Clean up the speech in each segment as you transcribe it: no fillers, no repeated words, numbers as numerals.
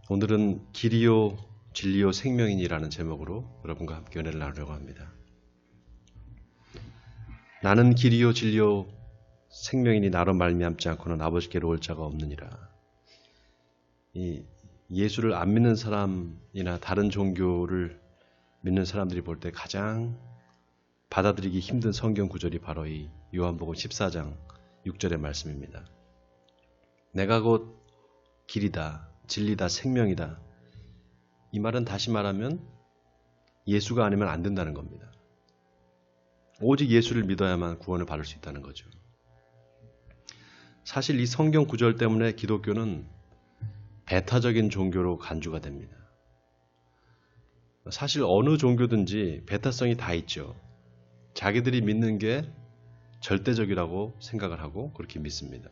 오늘은 길이요 진리요 생명이니라는 제목으로 여러분과 함께 은혜를 나누려고 합니다. 나는 길이요 진리요 생명이니 나로 말미암지 않고는 아버지께로 올 자가 없느니라. 이 예수를 안 믿는 사람이나 다른 종교를 믿는 사람들이 볼 때 가장 받아들이기 힘든 성경 구절이 바로 이 요한복음 14장 6절의 말씀입니다. 내가 곧 길이다, 진리다, 생명이다. 이 말은 다시 말하면 예수가 아니면 안 된다는 겁니다. 오직 예수를 믿어야만 구원을 받을 수 있다는 거죠. 사실 이 성경 구절 때문에 기독교는 배타적인 종교로 간주가 됩니다. 사실 어느 종교든지 배타성이 다 있죠. 자기들이 믿는 게 절대적이라고 생각을 하고 그렇게 믿습니다.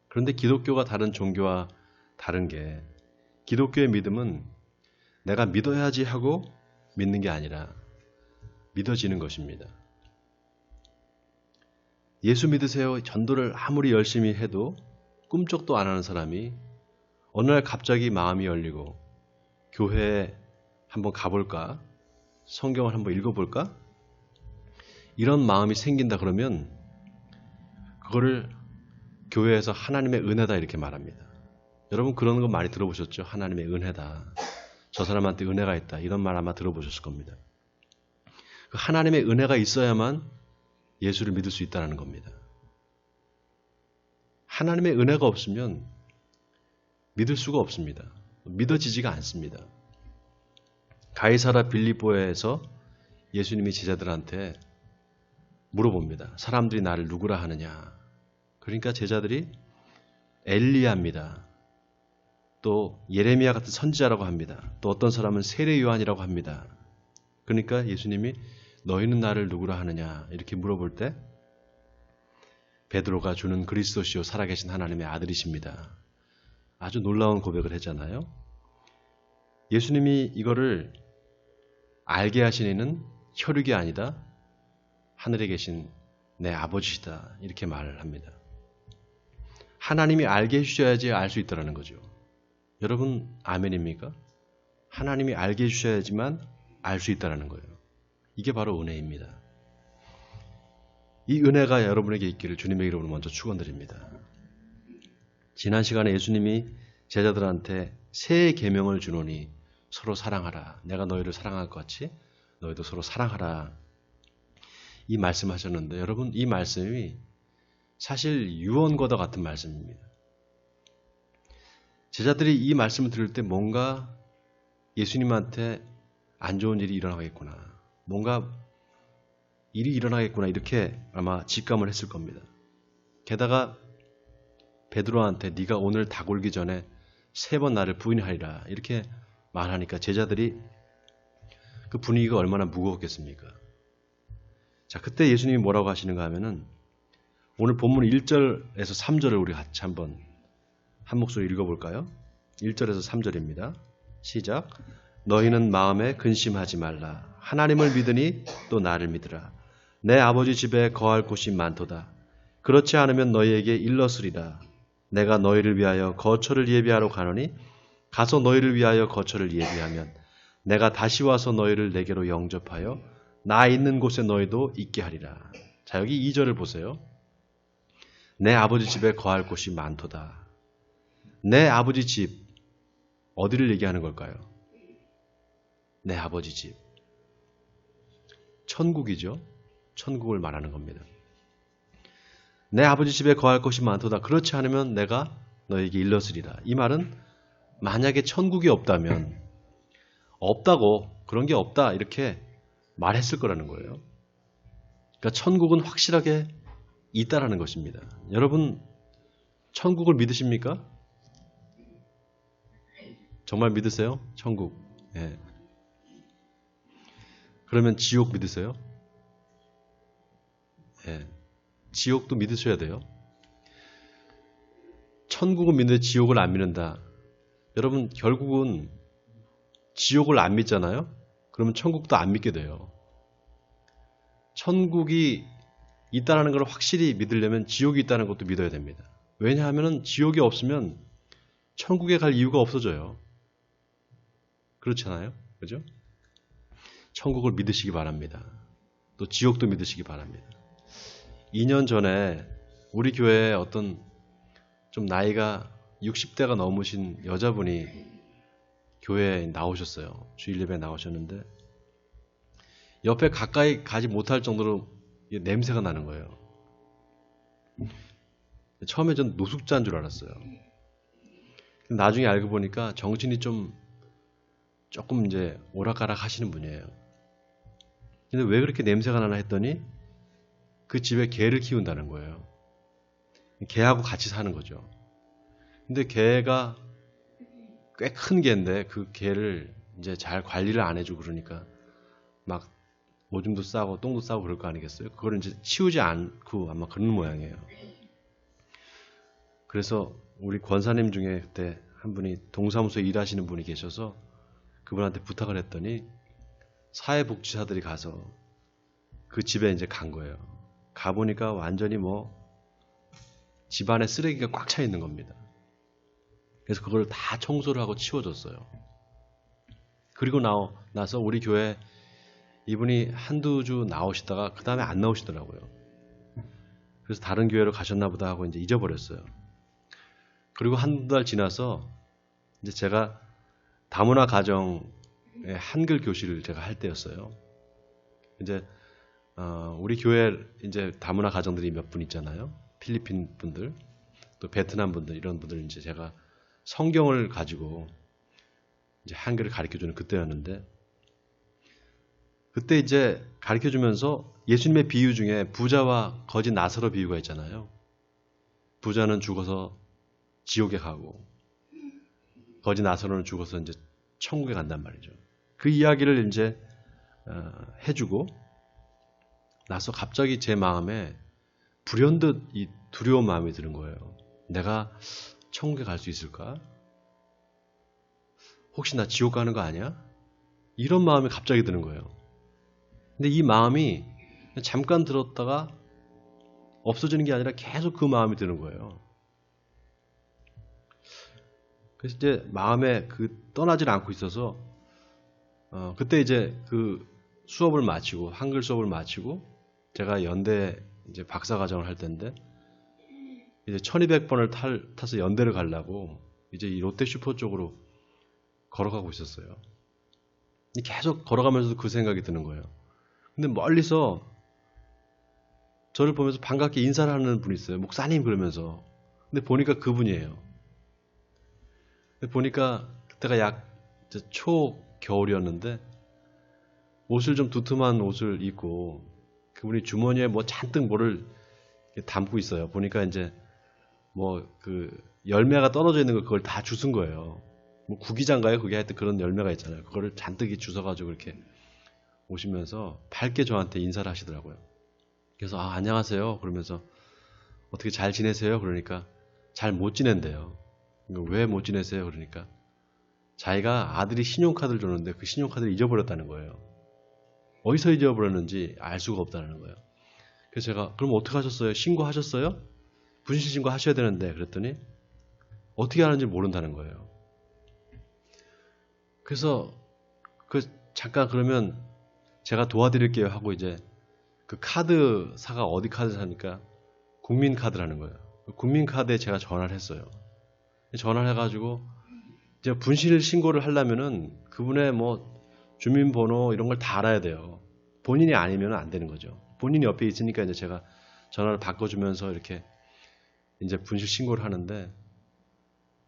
그런데 기독교가 다른 종교와 다른 게 기독교의 믿음은 내가 믿어야지 하고 믿는 게 아니라 믿어지는 것입니다. 예수 믿으세요. 전도를 아무리 열심히 해도 꿈쩍도 안 하는 사람이 어느 날 갑자기 마음이 열리고 교회에 한번 가볼까? 성경을 한번 읽어볼까? 이런 마음이 생긴다 그러면 그거를 교회에서 하나님의 은혜다 이렇게 말합니다. 여러분 그런 거 많이 들어보셨죠? 하나님의 은혜다. 저 사람한테 은혜가 있다. 이런 말 아마 들어보셨을 겁니다. 그 하나님의 은혜가 있어야만 예수를 믿을 수 있다는 겁니다. 하나님의 은혜가 없으면 믿을 수가 없습니다. 믿어지지가 않습니다. 가이사라 빌립보에서 예수님이 제자들한테 물어봅니다. 사람들이 나를 누구라 하느냐. 그러니까 제자들이 엘리야입니다. 또 예레미야 같은 선지자라고 합니다. 또 어떤 사람은 세례 요한이라고 합니다. 그러니까 예수님이 너희는 나를 누구라 하느냐 이렇게 물어볼 때 베드로가 주는 그리스도시요 살아계신 하나님의 아들이십니다. 아주 놀라운 고백을 했잖아요. 예수님이 이거를 알게 하신 이는 혈육이 아니다. 하늘에 계신 내 아버지시다. 이렇게 말을 합니다. 하나님이 알게 해주셔야지 알 수 있다는 거죠. 여러분 아멘입니까? 하나님이 알게 해주셔야지만 알 수 있다는 거예요. 이게 바로 은혜입니다. 이 은혜가 여러분에게 있기를 주님의 이름으로 먼저 축원드립니다. 지난 시간에 예수님이 제자들한테 새 계명을 주노니 서로 사랑하라. 내가 너희를 사랑할 것 같이 너희도 서로 사랑하라. 이 말씀하셨는데 여러분 이 말씀이 사실 유언과도 같은 말씀입니다. 제자들이 이 말씀을 들을 때 뭔가 예수님한테 안 좋은 일이 일어나겠구나. 뭔가 일이 일어나겠구나. 이렇게 아마 직감을 했을 겁니다. 게다가 베드로한테 네가 오늘 닭 울기 전에 3번 나를 부인하리라. 이렇게 말하니까 제자들이 그 분위기가 얼마나 무거웠겠습니까? 자, 그때 예수님이 뭐라고 하시는가 하면은 오늘 본문 1절에서 3절을 우리 같이 한번 한 목소리 읽어볼까요? 1절에서 3절입니다. 시작. 너희는 마음에 근심하지 말라. 하나님을 믿으니 또 나를 믿으라. 내 아버지 집에 거할 곳이 많도다. 그렇지 않으면 너희에게 일렀으리라. 내가 너희를 위하여 거처를 예비하러 가노니 가서 너희를 위하여 거처를 예비하면 내가 다시 와서 너희를 내게로 영접하여 나 있는 곳에 너희도 있게 하리라. 자, 여기 2절을 보세요. 내 아버지 집에 거할 곳이 많도다. 내 아버지 집, 어디를 얘기하는 걸까요? 내 아버지 집. 천국이죠. 천국을 말하는 겁니다. 내 아버지 집에 거할 곳이 많도다. 그렇지 않으면 내가 너에게 일렀으리라. 이 말은 만약에 천국이 없다면 없다고 그런 게 없다 이렇게 말했을 거라는 거예요. 그러니까 천국은 확실하게 있다라는 것입니다. 여러분 천국을 믿으십니까? 정말 믿으세요? 천국. 예. 그러면 지옥 믿으세요? 예. 지옥도 믿으셔야 돼요. 천국은 믿는데 지옥을 안 믿는다. 여러분 결국은 지옥을 안 믿잖아요? 그러면 천국도 안 믿게 돼요. 천국이 있다는 걸 확실히 믿으려면 지옥이 있다는 것도 믿어야 됩니다. 왜냐하면 지옥이 없으면 천국에 갈 이유가 없어져요. 그렇잖아요. 그죠? 천국을 믿으시기 바랍니다. 또 지옥도 믿으시기 바랍니다. 2년 전에 우리 교회에 어떤 좀 나이가 60대가 넘으신 여자분이 교회에 나오셨어요. 주일 예배에 나오셨는데 옆에 가까이 가지 못할 정도로 냄새가 나는 거예요. 처음에 전 노숙자인 줄 알았어요. 나중에 알고 보니까 정신이 조금 이제 오락가락 하시는 분이에요. 근데 왜 그렇게 냄새가 나나 했더니 그 집에 개를 키운다는 거예요. 개하고 같이 사는 거죠. 근데 개가 꽤 큰 개인데 그 개를 이제 잘 관리를 안 해주고 그러니까 막 오줌도 싸고 똥도 싸고 그럴 거 아니겠어요? 그걸 이제 치우지 않고 아마 그런 모양이에요. 그래서 우리 권사님 중에 그때 한 분이 동사무소에 일하시는 분이 계셔서 그분한테 부탁을 했더니 사회복지사들이 가서 그 집에 이제 간 거예요. 가보니까 완전히 집안에 쓰레기가 꽉 차 있는 겁니다. 그래서 그걸 다 청소를 하고 치워줬어요. 그리고 나서 우리 교회 이분이 한두 주 나오시다가 그 다음에 안 나오시더라고요. 그래서 다른 교회로 가셨나 보다 하고 이제 잊어버렸어요. 그리고 한두 달 지나서 이제 제가 다문화 가정의 한글 교실을 제가 할 때였어요. 이제 우리 교회 이제 다문화 가정들이 몇 분 있잖아요. 필리핀 분들, 또 베트남 분들 이런 분들 이제 제가 성경을 가지고 이제 한글을 가르쳐주는 그때였는데 그때 이제 가르쳐주면서 예수님의 비유 중에 부자와 거지 나사로 비유가 있잖아요. 부자는 죽어서 지옥에 가고 거지 나사로는 죽어서 이제 천국에 간단 말이죠. 그 이야기를 이제 해주고 나서 갑자기 제 마음에 불현듯 이 두려운 마음이 드는 거예요. 내가 천국에 갈 수 있을까? 혹시 나 지옥 가는 거 아니야? 이런 마음이 갑자기 드는 거예요. 근데 이 마음이 잠깐 들었다가 없어지는 게 아니라 계속 그 마음이 드는 거예요. 그래서 이제 마음에 떠나질 않고 있어서 그때 이제 그 수업을 마치고 한글 수업을 마치고 제가 연대 이제 박사과정을 할 때인데 이제 1200번을 타서 연대를 가려고 이제 이 롯데슈퍼 쪽으로 걸어가고 있었어요. 계속 걸어가면서도 그 생각이 드는 거예요. 근데 멀리서 저를 보면서 반갑게 인사를 하는 분이 있어요. 목사님 그러면서. 근데 보니까 그분이에요. 근데 보니까 그때가 약 초겨울이었는데 옷을 좀 두툼한 옷을 입고 그분이 주머니에 잔뜩 뭐를 담고 있어요. 보니까 이제 열매가 떨어져 있는 걸 그걸 다 주운 거예요. 구기자인가요? 그게 하여튼 그런 열매가 있잖아요. 그거를 잔뜩 주워가지고 이렇게 오시면서 밝게 저한테 인사를 하시더라고요. 그래서 안녕하세요. 그러면서 어떻게 잘 지내세요? 그러니까 잘 못 지낸대요. 왜 못 지내세요? 그러니까 자기가 아들이 신용카드를 줬는데 그 신용카드를 잊어버렸다는 거예요. 어디서 잊어버렸는지 알 수가 없다는 거예요. 그래서 제가 그럼 어떻게 하셨어요? 신고하셨어요? 분실 신고 하셔야 되는데 그랬더니 어떻게 하는지 모른다는 거예요. 그래서 잠깐 그러면 제가 도와드릴게요 하고 이제 그 카드사가 어디 카드 사니까 국민카드라는 거예요. 국민카드에 제가 전화를 했어요. 전화를 해가지고 이제 분실 신고를 하려면은 그분의 주민번호 이런 걸 다 알아야 돼요. 본인이 아니면 안 되는 거죠. 본인이 옆에 있으니까 이제 제가 전화를 바꿔주면서 이렇게 이제 분실 신고를 하는데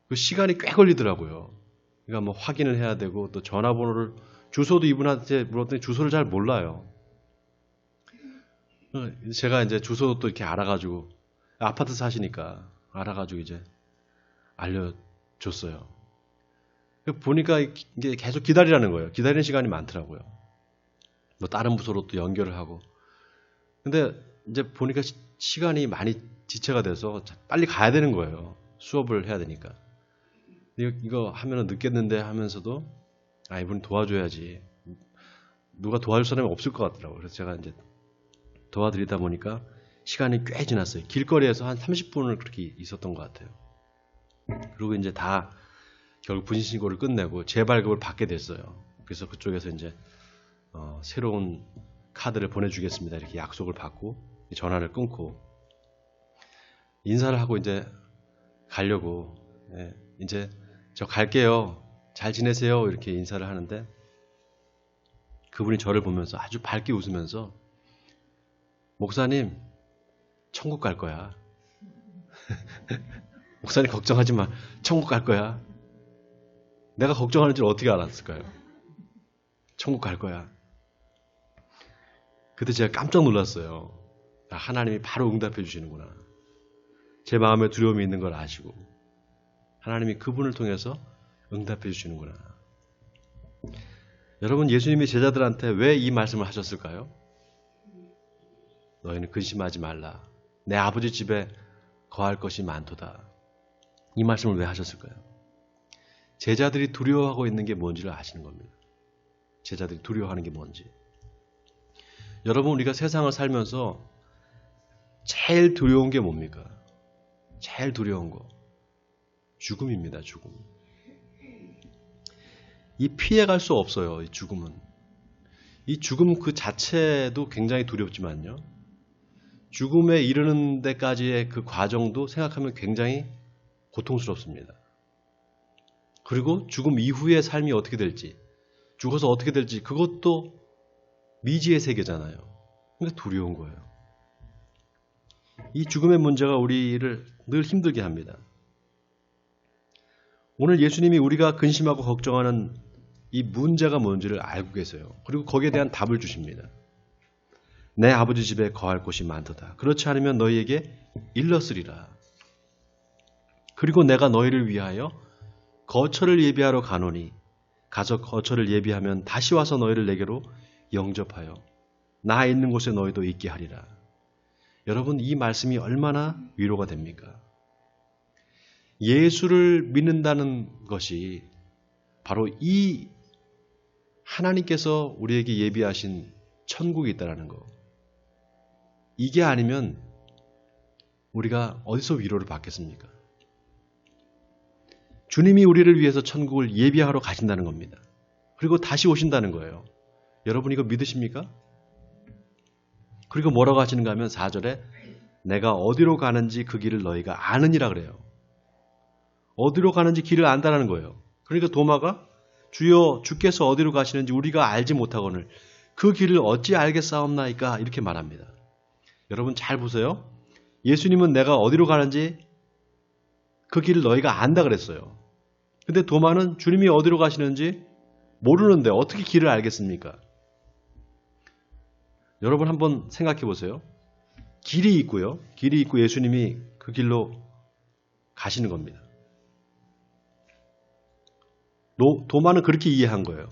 그 시간이 꽤 걸리더라고요. 그러니까 확인을 해야 되고 또 전화번호를 주소도 이분한테 물었더니 주소를 잘 몰라요. 제가 이제 주소도 또 이렇게 알아가지고 아파트 사시니까 알아가지고 이제 알려줬어요. 보니까 이게 계속 기다리라는 거예요. 기다리는 시간이 많더라고요. 다른 부서로 또 연결을 하고. 근데 이제 보니까 시간이 많이 지체가 돼서 빨리 가야 되는 거예요. 수업을 해야 되니까. 이거 하면은 늦겠는데 하면서도 이분 도와줘야지. 누가 도와줄 사람이 없을 것 같더라고요. 그래서 제가 이제 도와드리다 보니까 시간이 꽤 지났어요. 길거리에서 한 30분을 그렇게 있었던 것 같아요. 그리고 이제 다 결국 분신신고를 끝내고 재발급을 받게 됐어요. 그래서 그쪽에서 이제 새로운 카드를 보내주겠습니다. 이렇게 약속을 받고 전화를 끊고 인사를 하고 이제 가려고 이제 저 갈게요. 잘 지내세요. 이렇게 인사를 하는데 그분이 저를 보면서 아주 밝게 웃으면서 목사님 천국 갈 거야. 목사님 걱정하지 마. 천국 갈 거야. 내가 걱정하는 줄 어떻게 알았을까요? 천국 갈 거야. 그때 제가 깜짝 놀랐어요. 하나님이 바로 응답해 주시는구나. 제 마음에 두려움이 있는 걸 아시고 하나님이 그분을 통해서 응답해 주시는구나. 여러분, 예수님이 제자들한테 왜 이 말씀을 하셨을까요? 너희는 근심하지 말라. 내 아버지 집에 거할 것이 많도다. 이 말씀을 왜 하셨을까요? 제자들이 두려워하고 있는 게 뭔지를 아시는 겁니다. 제자들이 두려워하는 게 뭔지. 여러분, 우리가 세상을 살면서 제일 두려운 게 뭡니까? 제일 두려운 거. 죽음입니다. 죽음. 이 피해갈 수 없어요. 이 죽음은. 이 죽음 그 자체도 굉장히 두렵지만요. 죽음에 이르는 데까지의 그 과정도 생각하면 굉장히 고통스럽습니다. 그리고 죽음 이후의 삶이 어떻게 될지, 죽어서 어떻게 될지 그것도 미지의 세계잖아요. 그러니까 두려운 거예요. 이 죽음의 문제가 우리를 늘 힘들게 합니다. 오늘 예수님이 우리가 근심하고 걱정하는 이 문제가 뭔지를 알고 계세요. 그리고 거기에 대한 답을 주십니다. 내 아버지 집에 거할 곳이 많도다. 그렇지 않으면 너희에게 일렀으리라. 그리고 내가 너희를 위하여 거처를 예비하러 가노니 가서 거처를 예비하면 다시 와서 너희를 내게로 영접하여 나 있는 곳에 너희도 있게 하리라. 여러분, 이 말씀이 얼마나 위로가 됩니까? 예수를 믿는다는 것이 바로 이 하나님께서 우리에게 예비하신 천국이 있다는 거. 이게 아니면 우리가 어디서 위로를 받겠습니까? 주님이 우리를 위해서 천국을 예비하러 가신다는 겁니다. 그리고 다시 오신다는 거예요. 여러분, 이거 믿으십니까? 그리고 뭐라고 하시는가 하면 4절에 내가 어디로 가는지 그 길을 너희가 아느니라 그래요. 어디로 가는지 길을 안다라는 거예요. 그러니까 도마가 주여 주께서 어디로 가시는지 우리가 알지 못하거늘 그 길을 어찌 알겠사옵나이까 이렇게 말합니다. 여러분 잘 보세요. 예수님은 내가 어디로 가는지 그 길을 너희가 안다 그랬어요. 근데 도마는 주님이 어디로 가시는지 모르는데 어떻게 길을 알겠습니까? 여러분 한번 생각해 보세요. 길이 있고요. 길이 있고 예수님이 그 길로 가시는 겁니다. 도마는 그렇게 이해한 거예요.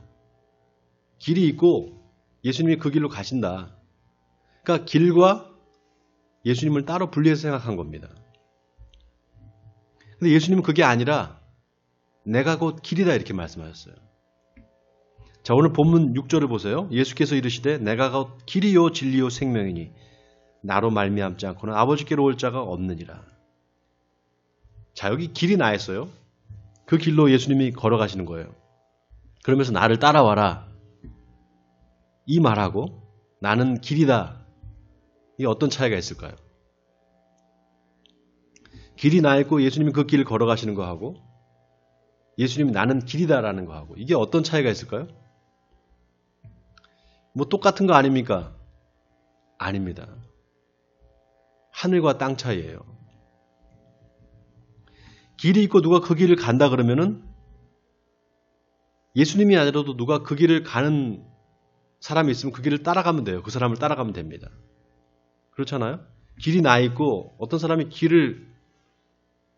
길이 있고 예수님이 그 길로 가신다. 그러니까 길과 예수님을 따로 분리해서 생각한 겁니다. 근데 예수님은 그게 아니라 내가 곧 길이다 이렇게 말씀하셨어요. 자, 오늘 본문 6절을 보세요. 예수께서 이르시되 내가 곧 길이요 진리요 생명이니 나로 말미암지 않고는 아버지께로 올 자가 없느니라. 자, 여기 길이 나였어요. 그 길로 예수님이 걸어가시는 거예요. 그러면서 나를 따라와라. 이 말하고 나는 길이다. 이게 어떤 차이가 있을까요? 길이 나 있고 예수님이 그 길을 걸어가시는 거하고 예수님이 나는 길이다라는 거하고 이게 어떤 차이가 있을까요? 뭐 똑같은 거 아닙니까? 아닙니다. 하늘과 땅 차이예요. 길이 있고 누가 그 길을 간다 그러면은 예수님이 아니라도 누가 그 길을 가는 사람이 있으면 그 길을 따라가면 돼요. 그 사람을 따라가면 됩니다. 그렇잖아요? 길이 나 있고 어떤 사람이 길을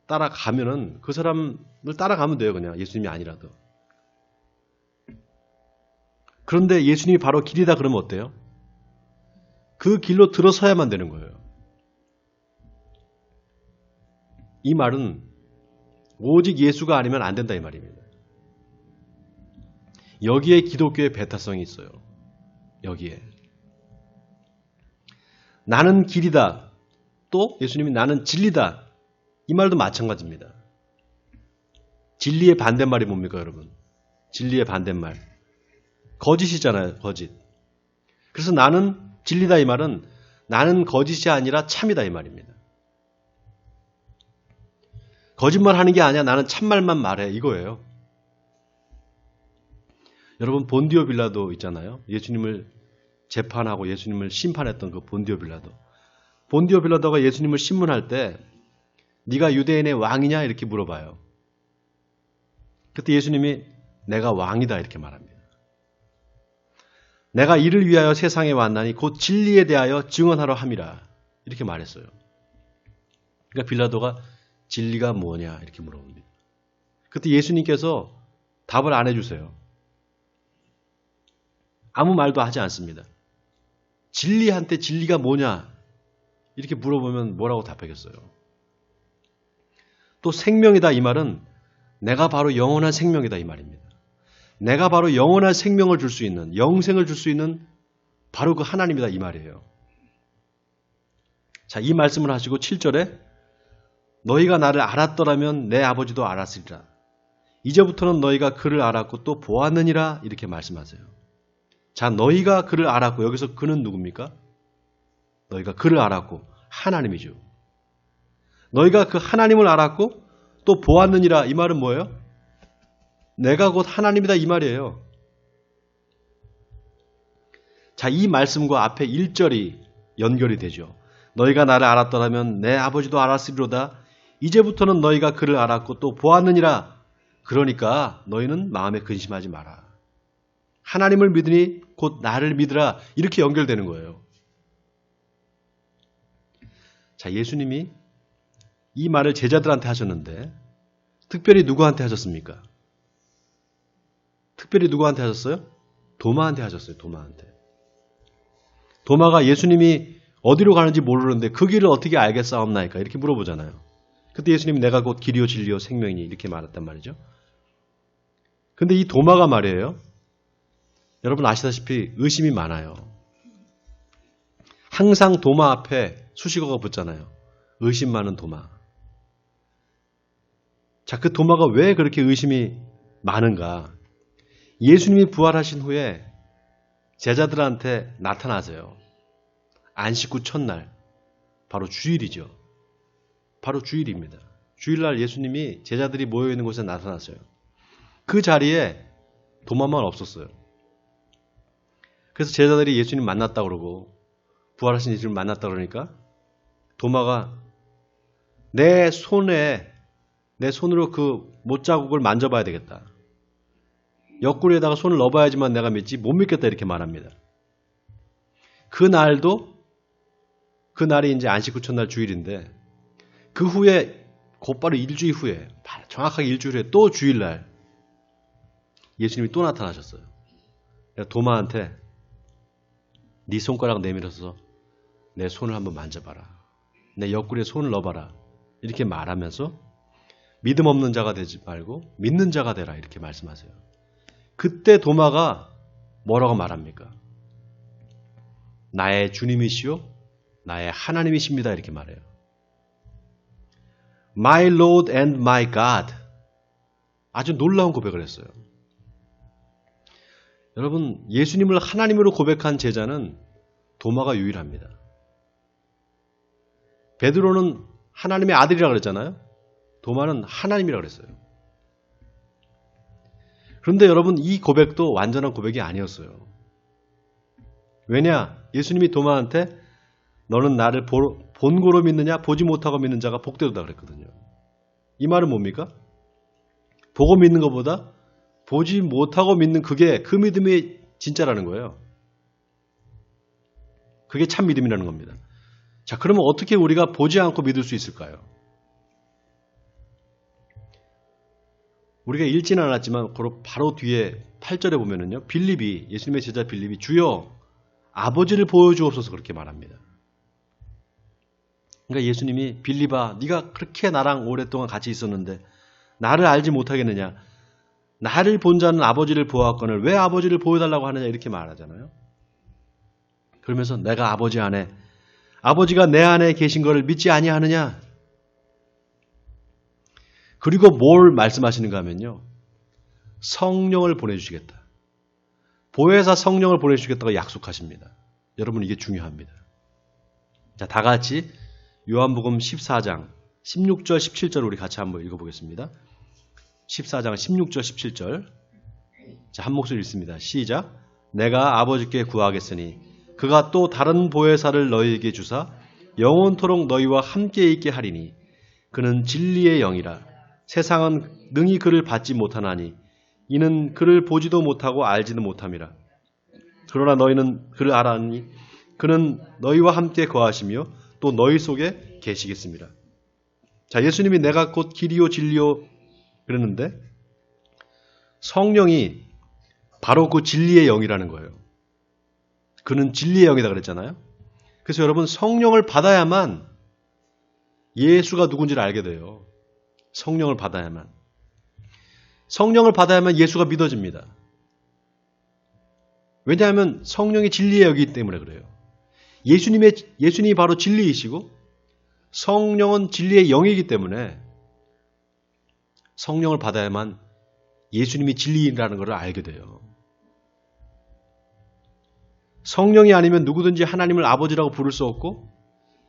따라가면은 그 사람을 따라가면 돼요. 그냥 예수님이 아니라도. 그런데 예수님이 바로 길이다 그러면 어때요? 그 길로 들어서야만 되는 거예요. 이 말은 오직 예수가 아니면 안 된다 이 말입니다. 여기에 기독교의 배타성이 있어요. 여기에. 나는 길이다. 또 예수님이 나는 진리다. 이 말도 마찬가지입니다. 진리의 반대말이 뭡니까, 여러분? 진리의 반대말. 거짓이잖아요, 거짓. 그래서 나는 진리다 이 말은 나는 거짓이 아니라 참이다 이 말입니다. 거짓말 하는 게 아니야. 나는 참말만 말해. 이거예요. 여러분, 본디오 빌라도 있잖아요. 예수님을 재판하고 예수님을 심판했던 그 본디오 빌라도. 본디오 빌라도가 예수님을 신문할 때 네가 유대인의 왕이냐 이렇게 물어봐요. 그때 예수님이 내가 왕이다 이렇게 말합니다. 내가 이를 위하여 세상에 왔나니 곧 진리에 대하여 증언하러 함이라 이렇게 말했어요. 그러니까 빌라도가 진리가 뭐냐 이렇게 물어봅니다. 그때 예수님께서 답을 안 해주세요. 아무 말도 하지 않습니다. 진리한테 진리가 뭐냐 이렇게 물어보면 뭐라고 답하겠어요. 또 생명이다 이 말은 내가 바로 영원한 생명이다 이 말입니다. 내가 바로 영원한 생명을 줄 수 있는 영생을 줄 수 있는 바로 그 하나님이다 이 말이에요. 자, 이 말씀을 하시고 7절에 너희가 나를 알았더라면 내 아버지도 알았으리라. 이제부터는 너희가 그를 알았고 또 보았느니라 이렇게 말씀하세요. 자, 너희가 그를 알았고 여기서 그는 누굽니까? 너희가 그를 알았고 하나님이죠. 너희가 그 하나님을 알았고 또 보았느니라 이 말은 뭐예요? 내가 곧 하나님이다 이 말이에요. 자, 이 말씀과 앞에 1절이 연결이 되죠. 너희가 나를 알았더라면 내 아버지도 알았으리로다. 이제부터는 너희가 그를 알았고 또 보았느니라. 그러니까 너희는 마음에 근심하지 마라. 하나님을 믿으니 곧 나를 믿으라. 이렇게 연결되는 거예요. 자, 예수님이 이 말을 제자들한테 하셨는데 특별히 누구한테 하셨습니까? 특별히 누구한테 하셨어요? 도마한테 하셨어요. 도마한테. 도마가 예수님이 어디로 가는지 모르는데 그 길을 어떻게 알겠사옵나이까 이렇게 물어보잖아요. 그때 예수님이 내가 곧 길이요 진리요 생명이니 이렇게 말했단 말이죠. 근데 이 도마가 말이에요. 여러분 아시다시피 의심이 많아요. 항상 도마 앞에 수식어가 붙잖아요. 의심 많은 도마. 자, 그 도마가 왜 그렇게 의심이 많은가? 예수님이 부활하신 후에 제자들한테 나타나세요. 안식구 첫날, 바로 주일이죠. 바로 주일입니다. 주일날 예수님이 제자들이 모여있는 곳에 나타났어요. 그 자리에 도마만 없었어요. 그래서 제자들이 예수님 만났다 그러고 부활하신 예수님 만났다 그러니까 도마가 내 손으로 그 못자국을 만져봐야 되겠다. 옆구리에다가 손을 넣어봐야지만 내가 믿지 못 믿겠다 이렇게 말합니다. 그날이 이제 안식구 첫날 주일인데 그 후에 곧바로 일주일 후에 정확하게 일주일 후에 또 주일날 예수님이 또 나타나셨어요. 도마한테 네 손가락 내밀어서 내 손을 한번 만져봐라. 내 옆구리에 손을 넣어봐라. 이렇게 말하면서 믿음 없는 자가 되지 말고 믿는 자가 되라 이렇게 말씀하세요. 그때 도마가 뭐라고 말합니까? 나의 주님이시요 나의 하나님이십니다 이렇게 말해요. My Lord and my God. 아주 놀라운 고백을 했어요. 여러분, 예수님을 하나님으로 고백한 제자는 도마가 유일합니다. 베드로는 하나님의 아들이라고 그랬잖아요. 도마는 하나님이라고 그랬어요. 그런데 여러분, 이 고백도 완전한 고백이 아니었어요. 왜냐? 예수님이 도마한테 너는 나를 본고로 믿느냐 보지 못하고 믿는 자가 복되도다 그랬거든요. 이 말은 뭡니까? 보고 믿는 것보다 보지 못하고 믿는 그게 그 믿음이 진짜라는 거예요. 그게 참 믿음이라는 겁니다. 자, 그러면 어떻게 우리가 보지 않고 믿을 수 있을까요? 우리가 읽지는 않았지만 바로 뒤에 8절에 보면은요. 빌립이 예수님의 제자 빌립이 주여 아버지를 보여주옵소서 그렇게 말합니다. 그러니까 예수님이 빌립아 네가 그렇게 나랑 오랫동안 같이 있었는데 나를 알지 못하겠느냐. 나를 본 자는 아버지를 보았거늘 왜 아버지를 보여달라고 하느냐 이렇게 말하잖아요. 그러면서 내가 아버지가 내 안에 계신 것을 믿지 아니하느냐. 그리고 뭘 말씀하시는가 하면요. 성령을 보내주시겠다. 보혜사 성령을 보내주시겠다고 약속하십니다. 여러분 이게 중요합니다. 자, 다 같이 요한복음 14장 16절 17절 우리 같이 한번 읽어보겠습니다. 14장 16절 17절 자, 한 목소리 읽습니다. 시작. 내가 아버지께 구하겠으니 그가 또 다른 보혜사를 너희에게 주사 영원토록 너희와 함께 있게 하리니 그는 진리의 영이라. 세상은 능히 그를 받지 못하나니 이는 그를 보지도 못하고 알지도 못함이라. 그러나 너희는 그를 알아니 그는 너희와 함께 거하시며 또 너희 속에 계시겠습니다. 자, 예수님이 내가 곧 길이요 진리요 그랬는데 성령이 바로 그 진리의 영이라는 거예요. 그는 진리의 영이다 그랬잖아요. 그래서 여러분 성령을 받아야만 예수가 누군지를 알게 돼요. 성령을 받아야만. 성령을 받아야만 예수가 믿어집니다. 왜냐하면 성령이 진리의 영이기 때문에 그래요. 예수님이 바로 진리이시고 성령은 진리의 영이기 때문에 성령을 받아야만 예수님이 진리라는 것을 알게 돼요. 성령이 아니면 누구든지 하나님을 아버지라고 부를 수 없고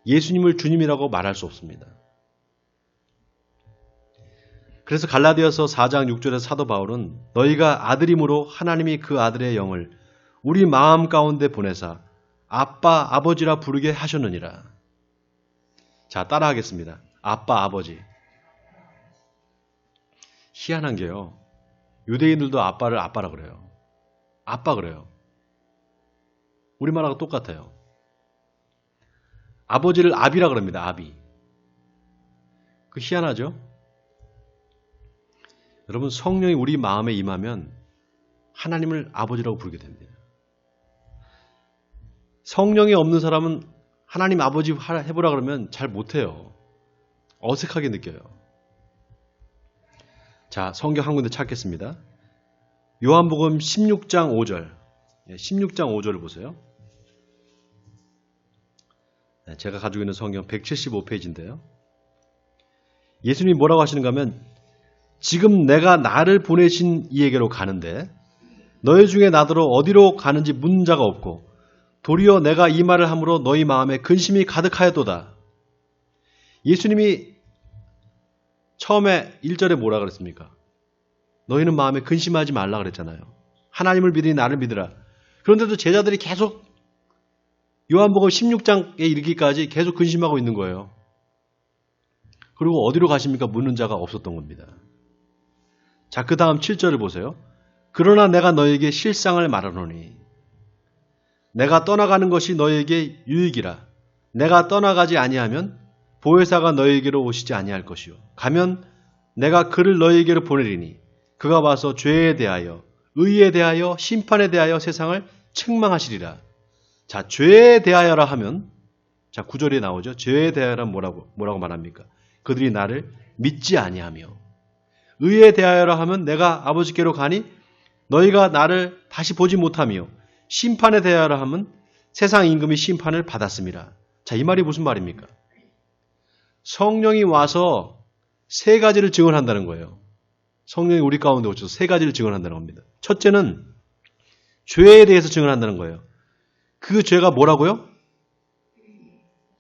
예수님을 주님이라고 말할 수 없습니다. 그래서 갈라디아서 4장 6절에서 사도 바울은 너희가 아들임으로 하나님이 그 아들의 영을 우리 마음 가운데 보내사 아빠 아버지라 부르게 하셨느니라. 자, 따라하겠습니다. 아빠 아버지. 희한한 게요. 유대인들도 아빠를 아빠라 그래요. 아빠 그래요. 우리말하고 똑같아요. 아버지를 아비라 그럽니다. 아비. 그 희한하죠? 여러분 성령이 우리 마음에 임하면 하나님을 아버지라고 부르게 됩니다. 성령이 없는 사람은 하나님 아버지 해보라 그러면 잘 못해요. 어색하게 느껴요. 자, 성경 한 군데 찾겠습니다. 요한복음 16장 5절. 16장 5절을 보세요. 제가 가지고 있는 성경 175페이지인데요. 예수님이 뭐라고 하시는가 하면 지금 내가 나를 보내신 이에게로 가는데 너희 중에 나더러 어디로 가는지 묻는 자가 없고 도리어 내가 이 말을 함으로 너희 마음에 근심이 가득하였도다. 예수님이 처음에 1절에 뭐라 그랬습니까? 너희는 마음에 근심하지 말라 그랬잖아요. 하나님을 믿으니 나를 믿으라. 그런데도 제자들이 계속 요한복음 16장에 이르기까지 계속 근심하고 있는 거예요. 그리고 어디로 가십니까? 묻는 자가 없었던 겁니다. 자, 그 다음 7절을 보세요. 그러나 내가 너에게 실상을 말하노니 내가 떠나가는 것이 너에게 유익이라. 내가 떠나가지 아니하면 보혜사가 너에게로 오시지 아니할 것이요. 가면 내가 그를 너에게로 보내리니 그가 와서 죄에 대하여 의에 대하여 심판에 대하여 세상을 책망하시리라. 자, 죄에 대하여라 하면 자, 9절에 나오죠. 죄에 대하여란 뭐라고 말합니까? 그들이 나를 믿지 아니하며 의에 대하여라 하면 내가 아버지께로 가니 너희가 나를 다시 보지 못하며 심판에 대하여라 하면 세상 임금이 심판을 받았습니다. 자, 이 말이 무슨 말입니까? 성령이 와서 세 가지를 증언한다는 거예요. 성령이 우리 가운데 오셔서 세 가지를 증언한다는 겁니다. 첫째는 죄에 대해서 증언한다는 거예요. 그 죄가 뭐라고요?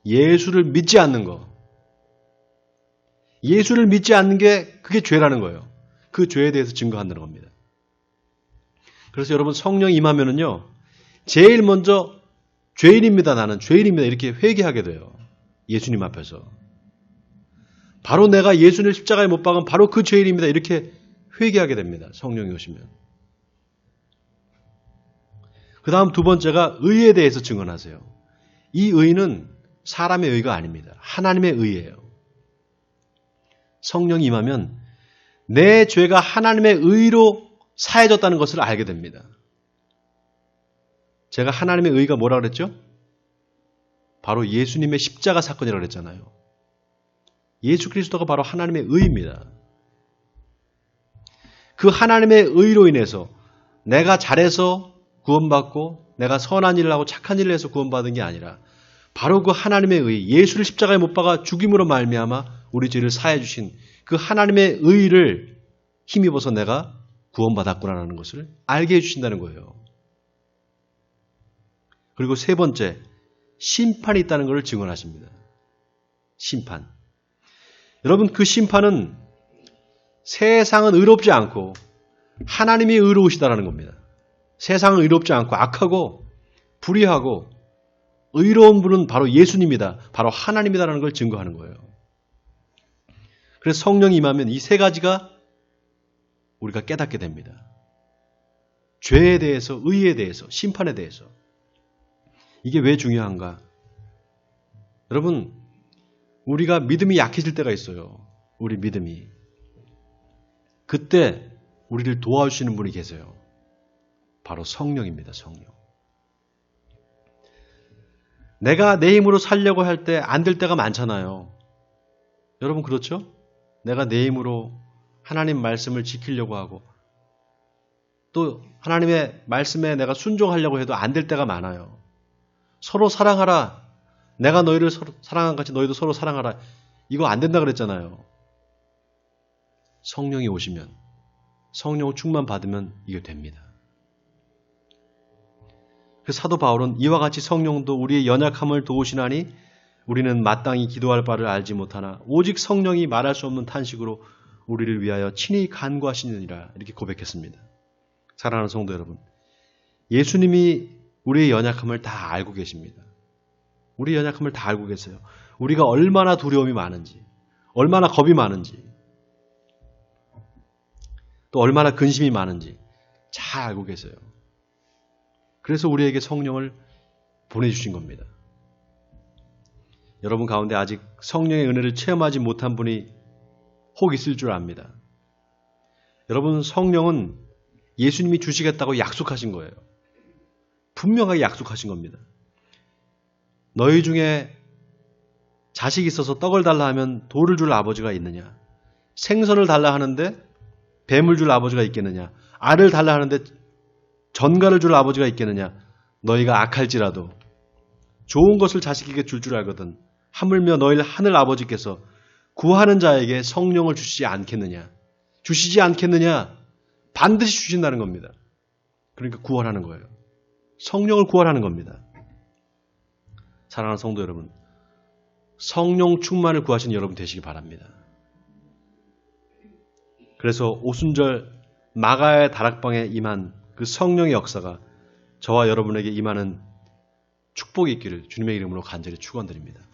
예수를 믿지 않는 거. 예수를 믿지 않는 게 그게 죄라는 거예요. 그 죄에 대해서 증거한다는 겁니다. 그래서 여러분 성령이 임하면은요. 제일 먼저 죄인입니다. 나는 죄인입니다. 이렇게 회개하게 돼요. 예수님 앞에서. 바로 내가 예수를 십자가에 못 박은 바로 그 죄인입니다. 이렇게 회개하게 됩니다. 성령이 오시면. 그 다음 두 번째가 의에 대해서 증언하세요. 이 의는 사람의 의가 아닙니다. 하나님의 의예요. 성령이 임하면 내 죄가 하나님의 의로 사해졌다는 것을 알게 됩니다. 제가 하나님의 의가 뭐라 그랬죠? 바로 예수님의 십자가 사건이라고 그랬잖아요. 예수 그리스도가 바로 하나님의 의입니다. 그 하나님의 의로 인해서 내가 잘해서 구원받고 내가 선한 일을 하고 착한 일을 해서 구원받은 게 아니라 바로 그 하나님의 의, 예수를 십자가에 못 박아 죽임으로 말미암아 우리 죄를 사해 주신 그 하나님의 의를 힘입어서 내가 구원받았구나라는 것을 알게 해주신다는 거예요. 그리고 세 번째, 심판이 있다는 것을 증언하십니다. 심판. 여러분, 그 심판은 세상은 의롭지 않고 하나님이 의로우시다라는 겁니다. 세상은 의롭지 않고 악하고 불의하고 의로운 분은 바로 예수님이다. 바로 하나님이다라는 걸 증거하는 거예요. 그래서 성령이 임하면 이 세 가지가 우리가 깨닫게 됩니다. 죄에 대해서, 의에 대해서, 심판에 대해서. 이게 왜 중요한가? 여러분, 우리가 믿음이 약해질 때가 있어요. 우리 믿음이. 그때 우리를 도와주시는 분이 계세요. 바로 성령입니다. 성령. 내가 내 힘으로 살려고 할 때 안 될 때가 많잖아요. 여러분 그렇죠? 내가 내 힘으로 하나님 말씀을 지키려고 하고 또 하나님의 말씀에 내가 순종하려고 해도 안 될 때가 많아요. 서로 사랑하라. 내가 너희를 사랑한 같이 너희도 서로 사랑하라. 이거 안 된다 그랬잖아요. 성령이 오시면, 성령 충만 받으면 이게 됩니다. 그래서 사도 바울은 이와 같이 성령도 우리의 연약함을 도우시나니 우리는 마땅히 기도할 바를 알지 못하나 오직 성령이 말할 수 없는 탄식으로 우리를 위하여 친히 간구하시느니라. 이렇게 고백했습니다. 사랑하는 성도 여러분, 예수님이 우리의 연약함을 다 알고 계십니다. 우리의 연약함을 다 알고 계세요. 우리가 얼마나 두려움이 많은지, 얼마나 겁이 많은지, 또 얼마나 근심이 많은지 잘 알고 계세요. 그래서 우리에게 성령을 보내주신 겁니다. 여러분 가운데 아직 성령의 은혜를 체험하지 못한 분이 혹 있을 줄 압니다. 여러분, 성령은 예수님이 주시겠다고 약속하신 거예요. 분명하게 약속하신 겁니다. 너희 중에 자식이 있어서 떡을 달라 하면 돌을 줄 아버지가 있느냐? 생선을 달라 하는데 뱀을 줄 아버지가 있겠느냐? 알을 달라 하는데 전갈을 줄 아버지가 있겠느냐? 너희가 악할지라도 좋은 것을 자식에게 줄 알거든 하물며 너희 하늘 아버지께서 구하는 자에게 성령을 주시지 않겠느냐? 주시지 않겠느냐? 반드시 주신다는 겁니다. 그러니까 구원하는 거예요. 성령을 구원하는 겁니다. 사랑하는 성도 여러분, 성령 충만을 구하시는 여러분 되시기 바랍니다. 그래서 오순절 마가의 다락방에 임한 그 성령의 역사가 저와 여러분에게 임하는 축복이 있기를 주님의 이름으로 간절히 축원드립니다.